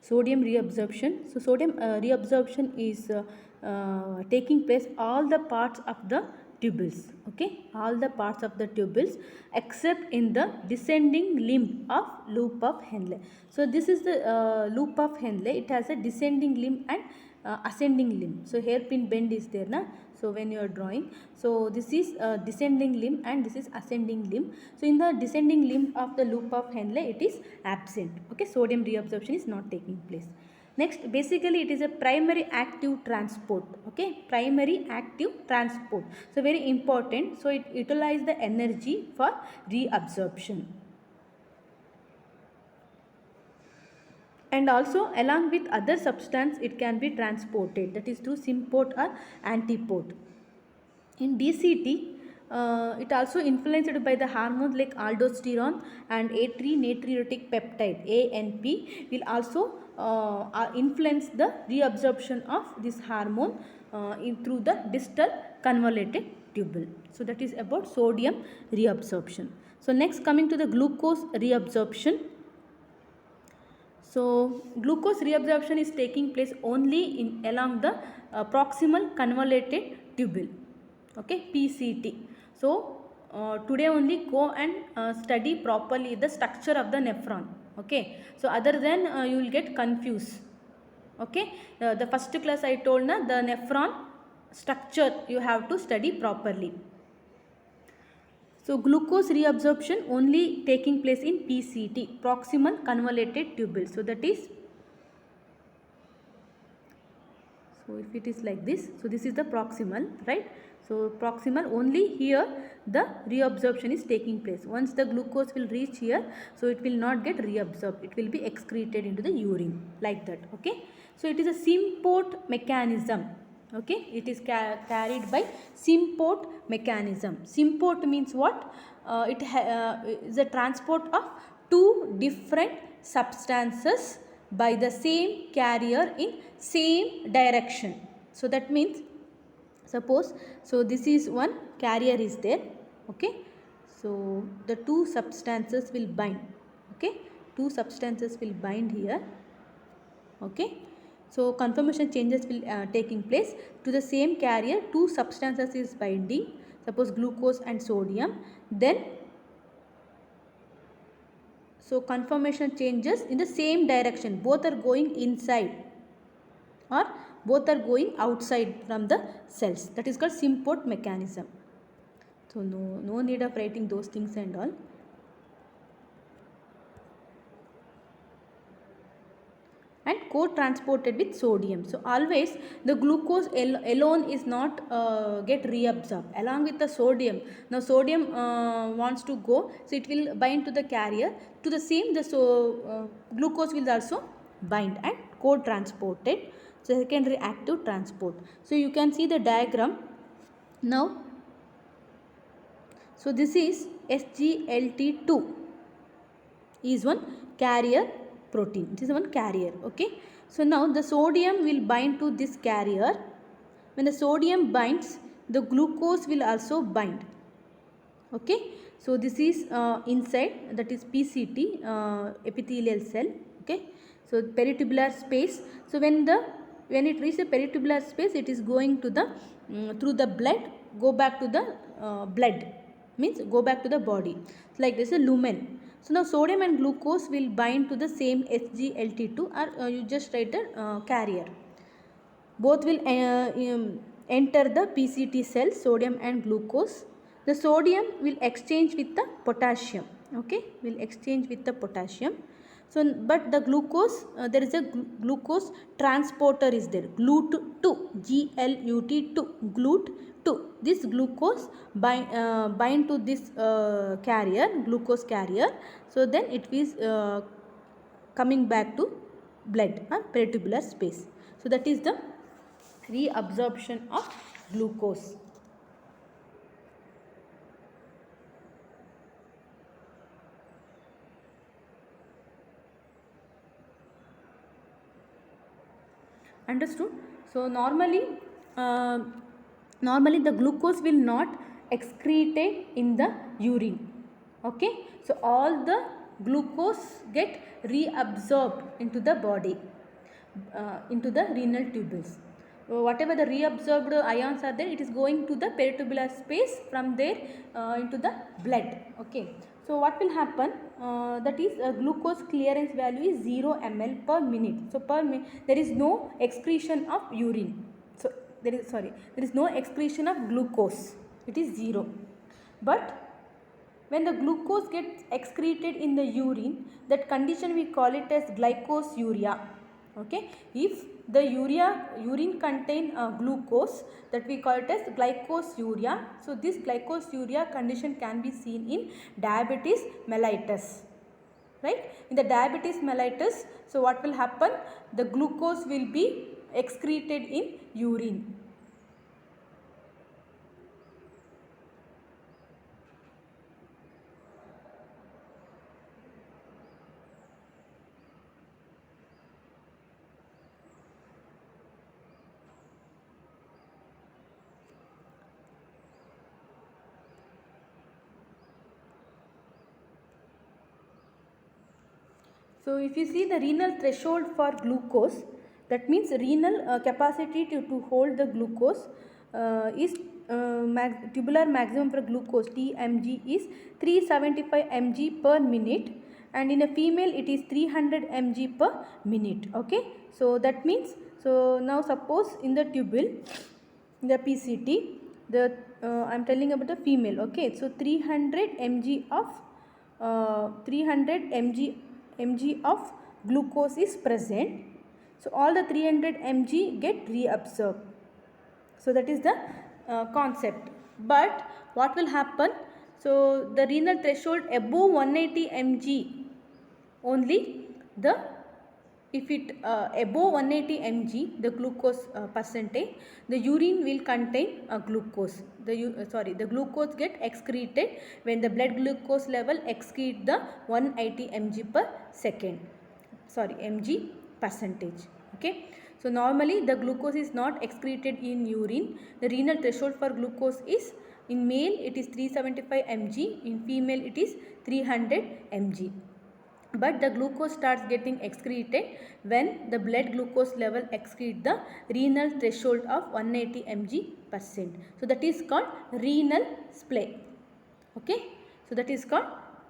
Sodium reabsorption. So sodium reabsorption is taking place all the parts of the tubules, okay, all the parts of the tubules except in the descending limb of loop of Henle. So this is the loop of Henle. It has a descending limb and ascending limb. So hairpin bend is there na. So when you are drawing, so this is descending limb and this is ascending limb. So in the descending limb of the loop of Henle, it is absent, okay. Sodium reabsorption is not taking place. Next, basically it is a primary active transport, okay, primary active transport. So very important. So it utilizes the energy for reabsorption. And also along with other substance it can be transported, that is through symport or antiport. In DCT, it also influenced by the hormones like aldosterone and A3 natriuretic peptide ANP will also influence the reabsorption of this hormone through the distal convoluted tubule. So that is about sodium reabsorption. So next, coming to the glucose reabsorption. So glucose reabsorption is taking place only along the proximal convoluted tubule, okay, PCT. So today only go and study properly the structure of the nephron, okay. So other than you will get confused, okay. The first class I told na, the nephron structure you have to study properly. So glucose reabsorption only taking place in PCT, proximal convoluted tubule. So that is, so if it is like this, so this is the proximal, right? So proximal, only here the reabsorption is taking place. Once the glucose will reach here, so it will not get reabsorbed, it will be excreted into the urine like that, okay. So it is a symport mechanism, okay. It is carried by symport mechanism. Symport means what? It is a transport of two different substances by the same carrier in same direction. So that means, suppose, so this is one carrier is there, okay. So the two substances will bind, okay, two substances will bind here, okay. So conformation changes will taking place to the same carrier, two substances is binding, suppose glucose and sodium. Then so conformation changes in the same direction, both are going inside or both are going outside from the cells. That is called symport mechanism. So no need of writing those things and all. And co-transported with sodium. So always the glucose alone is not get reabsorbed along with the sodium. Now sodium wants to go, so it will bind to the carrier. To the same, the glucose will also bind and co-transported. So secondary active transport. So you can see the diagram now. So this is SGLT2 is one carrier protein. It is one carrier, okay. So now the sodium will bind to this carrier. When the sodium binds, the glucose will also bind, okay. So this is inside, that is PCT, epithelial cell, okay. So peritubular space. So when it reaches the peritubular space, it is going to the through the blood, go back to the blood, means go back to the body. So like this, a lumen. So now sodium and glucose will bind to the same SGLT2, or you just write the carrier. Both will enter the PCT cell, sodium and glucose. The sodium will exchange with the potassium, okay, will exchange with the potassium. So but the glucose, there is a glucose transporter is there, GLUT2, GLUT2. This glucose bind to this carrier, glucose carrier. So then it is coming back to blood or peritubular space. So that is the reabsorption of glucose. Understood? So normally the glucose will not excreted in the urine, okay. So all the glucose get reabsorbed into the body, into the renal tubules. Whatever the reabsorbed ions are there, it is going to the peritubular space, from there into the blood. Okay. So what will happen, that is glucose clearance value is 0 ml per minute. So there is no excretion of urine. So there is no excretion of glucose, it is 0. But when the glucose gets excreted in the urine, that condition we call it as glycosuria. Okay, if the urine contain glucose, that we call it as glycosuria. So this glycosuria condition can be seen in diabetes mellitus, right? In the diabetes mellitus, so what will happen, the glucose will be excreted in urine. So if you see the renal threshold for glucose, that means renal capacity to hold the glucose is tubular maximum for glucose TMG is 375 mg per minute, and in a female it is 300 mg per minute. Okay, so that means, so now suppose in the tubule, the PCT, the I am telling about the female. Okay, so 300 mg of glucose is present. So all the 300 mg get reabsorbed. So that is the concept. But what will happen? So the renal threshold above 180 mg only, the if it above 180 mg the glucose percentage, the urine will contain glucose. The glucose get excreted when the blood glucose level exceed the 180 mg per second, mg percentage. Okay, so normally the glucose is not excreted in urine. The renal threshold for glucose is, in male it is 375 mg, in female it is 300 mg. But the glucose starts getting excreted when the blood glucose level exceeds the renal threshold of 180 mg percent. So that is called renal splay. Okay, so that is called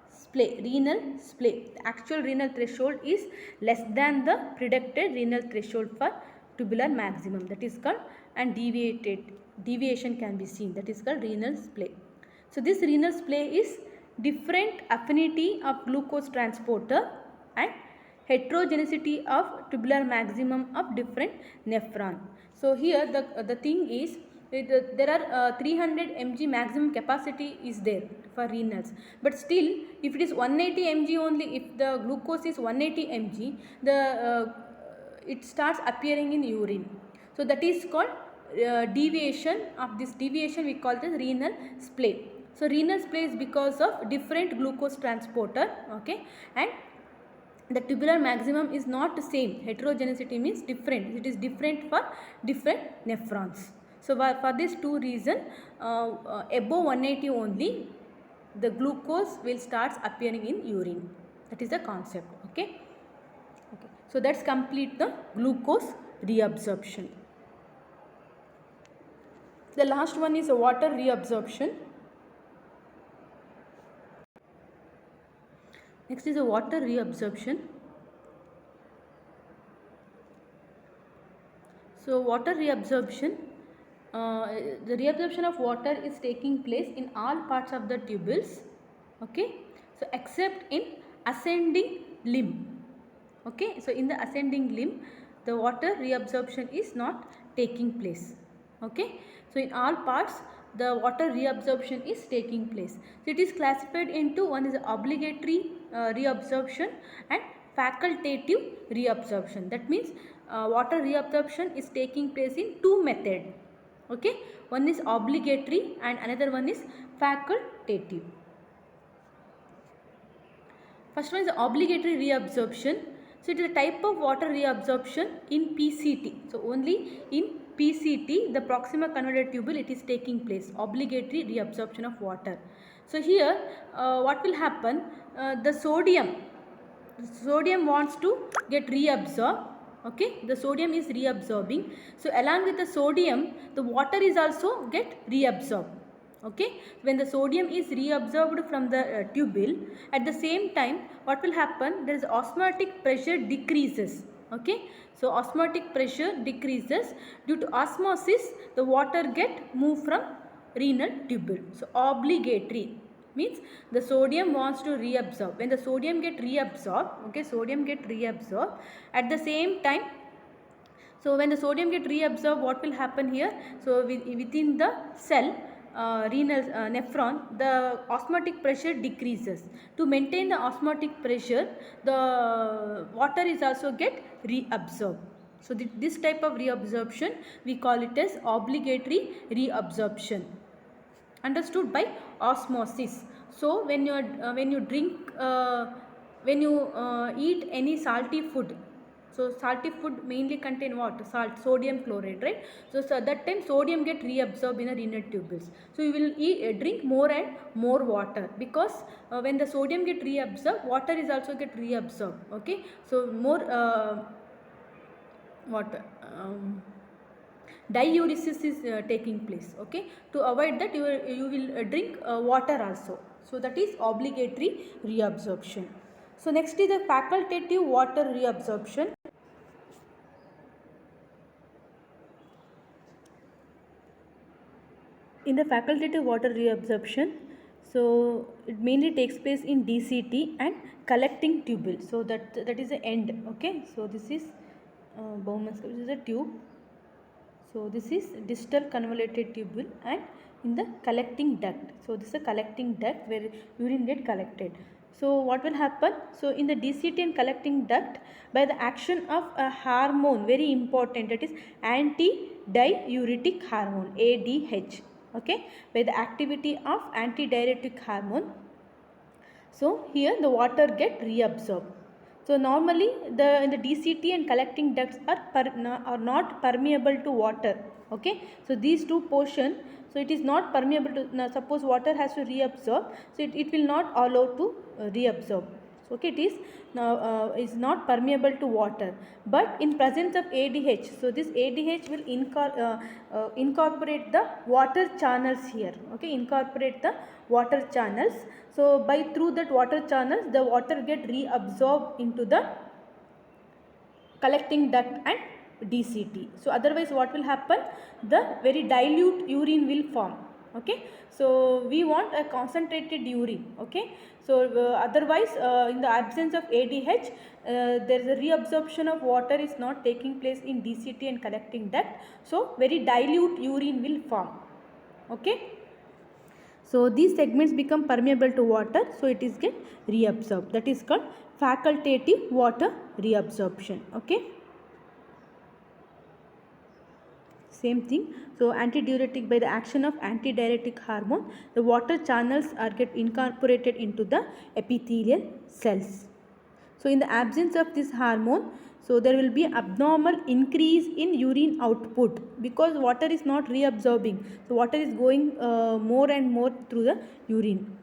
splay, renal splay. The actual renal threshold is less than the predicted renal threshold for tubular maximum, that is called, and deviation can be seen, that is called renal splay. So this renal splay is different affinity of glucose transporter and heterogeneity of tubular maximum of different nephron. So here the thing is, there are 300 mg maximum capacity is there for renals, but still if it is 180 mg only, if the glucose is 180 mg, it starts appearing in urine. So that is called deviation. Of this deviation we call the renal splay. So renal splay is because of different glucose transporter. Okay, and the tubular maximum is not the same. Heterogeneity means different. It is different for different nephrons. So for these two reasons, above 180 only, the glucose will start appearing in urine. That is the concept. Okay. Okay. So that's complete the glucose reabsorption. The last one is water reabsorption. Next is a water reabsorption. So water reabsorption, the reabsorption of water is taking place in all parts of the tubules. Okay, so except in ascending limb. Okay, so in the ascending limb, the water reabsorption is not taking place. Okay, so in all parts the water reabsorption is taking place. So it is classified into, one is obligatory reabsorption and facultative reabsorption. That means water reabsorption is taking place in two methods. Okay, one is obligatory and another one is facultative. First one is obligatory reabsorption. So it is a type of water reabsorption in PCT. So only in PCT, the proximal convoluted tubule, it is taking place, obligatory reabsorption of water. So here what will happen, the sodium wants to get reabsorbed, Okay, the sodium is reabsorbing. So along with the sodium, the water is also get reabsorbed. Okay, when the sodium is reabsorbed from the tubule, at the same time what will happen, there is osmotic pressure decreases. Okay, so osmotic pressure decreases. Due to osmosis, the water get moved from renal tubule. So obligatory means the sodium wants to reabsorb. When the sodium get reabsorbed, okay, sodium get reabsorbed, at the same time, so when the sodium get reabsorbed, what will happen here? So within the cell, renal nephron, the osmotic pressure decreases. To maintain the osmotic pressure, the water is also get reabsorbed. So this type of reabsorption, we call it as obligatory reabsorption, understood by osmosis. So when you drink when you eat any salty food, so salty food mainly contain what? Salt, sodium chloride, right? So that time sodium get reabsorbed in the renal tubules. So you will drink more and more water, because when the sodium get reabsorbed, water is also get reabsorbed. Okay, so more water. Diuresis is taking place. Okay, to avoid that, you will drink water also. So that is obligatory reabsorption. So next is the facultative water reabsorption. In the facultative water reabsorption, so it mainly takes place in DCT and collecting tubule. So that is the end. Okay, so this is Bowman's curve. This is a tube. So this is distal convoluted tubule, and in the collecting duct. So this is a collecting duct where urine get collected. So what will happen? So in the DCT and collecting duct, by the action of a hormone, very important, that is antidiuretic hormone, ADH. Okay, by the activity of antidiuretic hormone, so here the water get reabsorbed. So normally in the DCT and collecting ducts are not permeable to water. Okay, so these two portion, so it is not permeable to, now suppose water has to reabsorb, so it will not allow to reabsorb. So okay, it is not permeable to water, but in presence of ADH, so this ADH will incorporate the water channels here. Okay, incorporate the water channels. So by through that water channels, the water get reabsorbed into the collecting duct and DCT. So otherwise what will happen? The very dilute urine will form. Okay, so we want a concentrated urine. Okay, so otherwise in the absence of ADH, there is a reabsorption of water is not taking place in DCT and collecting duct. So very dilute urine will form. Okay, so these segments become permeable to water, so it is get reabsorbed. That is called facultative water reabsorption. Okay, same thing. So antidiuretic, by the action of antidiuretic hormone, the water channels are get incorporated into the epithelial cells. So in the absence of this hormone, so there will be abnormal increase in urine output, because water is not reabsorbing. So water is going more and more through the urine.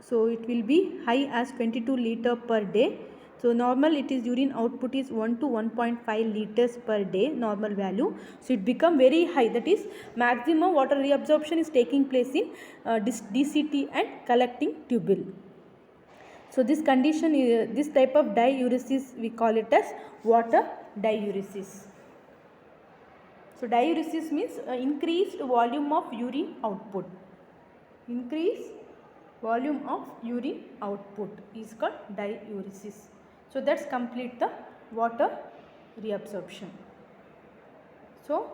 So it will be high as 22 liter per day. So normal it is urine output is 1 to 1.5 liters per day, normal value. So it become very high, that is maximum water reabsorption is taking place in DCT and collecting tubule. So this condition, this type of diuresis, we call it as water diuresis. So diuresis means increased volume of urine output. Increased volume of urine output is called diuresis. So that's complete the water reabsorption. So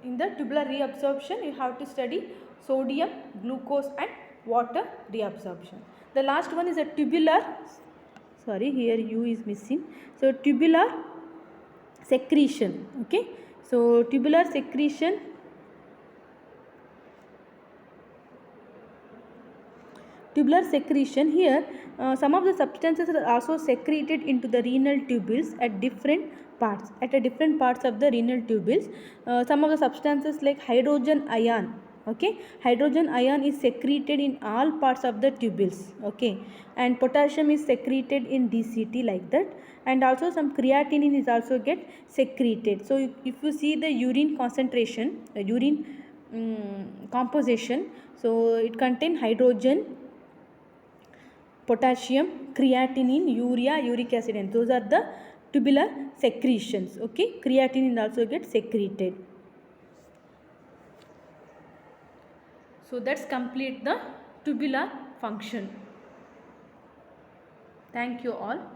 in the tubular reabsorption, you have to study sodium, glucose and water reabsorption. The last one is a tubular, sorry, here U is missing. So tubular secretion. Okay, so tubular secretion, here some of the substances are also secreted into the renal tubules at different parts, of the renal tubules. Some of the substances like hydrogen ion. Okay, hydrogen ion is secreted in all parts of the tubules. Okay, and potassium is secreted in DCT, like that. and also some creatinine is also get secreted. So if you see the urine concentration, urine composition, so it contain hydrogen, potassium, creatinine, urea, uric acid, and those are the tubular secretions. Okay, creatinine also gets secreted. So that's complete the tubular function. Thank you all.